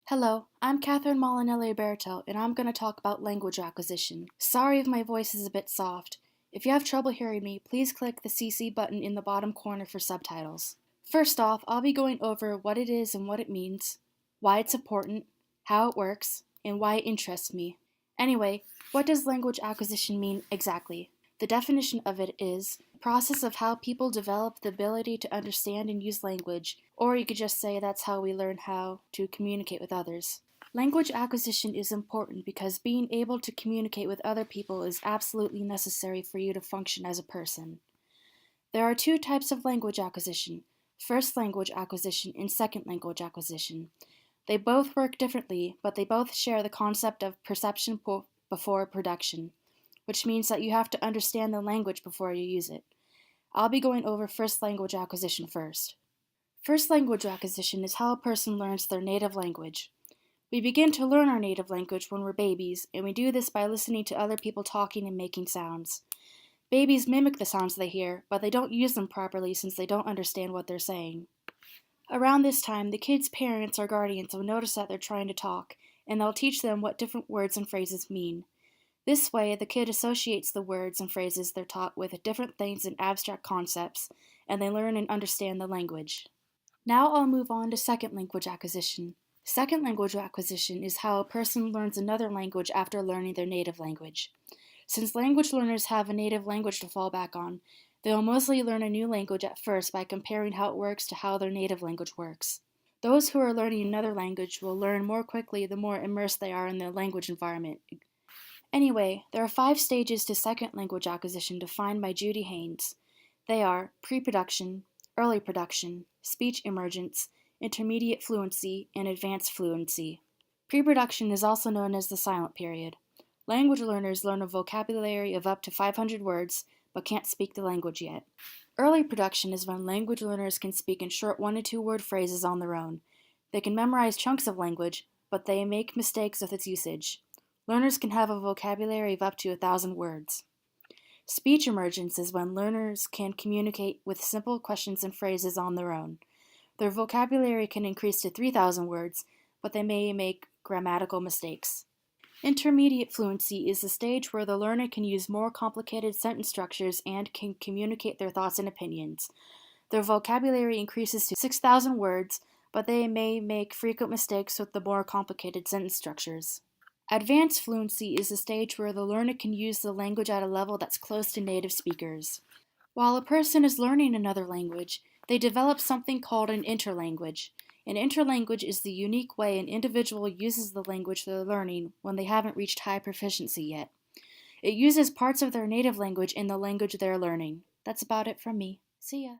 Hello, I'm Catherine Molinelli Berto, and I'm going to talk about language acquisition. Sorry if my voice is a bit soft. If you have trouble hearing me, please click the CC button in the bottom corner for subtitles. First off, I'll be going over what it is and what it means, why it's important, how it works, and why it interests me. Anyway, what does language acquisition mean exactly? The definition of it is the process of how people develop the ability to understand and use language, or you could just say that's how we learn how to communicate with others. Language acquisition is important because being able to communicate with other people is absolutely necessary for you to function as a person. There are two types of language acquisition: first language acquisition and second language acquisition. They both work differently, but they both share the concept of perception before production, which means that you have to understand the language before you use it. I'll be going over first language acquisition first. First language acquisition is how a person learns their native language. We begin to learn our native language when we're babies, and we do this by listening to other people talking and making sounds. Babies mimic the sounds they hear, but they don't use them properly since they don't understand what they're saying. Around this time, the kids' parents or guardians will notice that they're trying to talk, and they'll teach them what different words and phrases mean. This way, the kid associates the words and phrases they're taught with different things and abstract concepts, and they learn and understand the language. Now I'll move on to second language acquisition. Second language acquisition is how a person learns another language after learning their native language. Since language learners have a native language to fall back on, they will mostly learn a new language at first by comparing how it works to how their native language works. Those who are learning another language will learn more quickly the more immersed they are in their language environment. Anyway, there are 5 stages to second language acquisition defined by Judy Haynes. They are pre-production, early production, speech emergence, intermediate fluency, and advanced fluency. Pre-production is also known as the silent period. Language learners learn a vocabulary of up to 500 words, but can't speak the language yet. Early production is when language learners can speak in short 1 to 2 word phrases on their own. They can memorize chunks of language, but they make mistakes with its usage. Learners can have a vocabulary of up to 1,000 words. Speech emergence is when learners can communicate with simple questions and phrases on their own. Their vocabulary can increase to 3,000 words, but they may make grammatical mistakes. Intermediate fluency is the stage where the learner can use more complicated sentence structures and can communicate their thoughts and opinions. Their vocabulary increases to 6,000 words, but they may make frequent mistakes with the more complicated sentence structures. Advanced fluency is the stage where the learner can use the language at a level that's close to native speakers. While a person is learning another language, they develop something called an interlanguage. An interlanguage is the unique way an individual uses the language they're learning when they haven't reached high proficiency yet. It uses parts of their native language in the language they're learning. That's about it from me. See ya.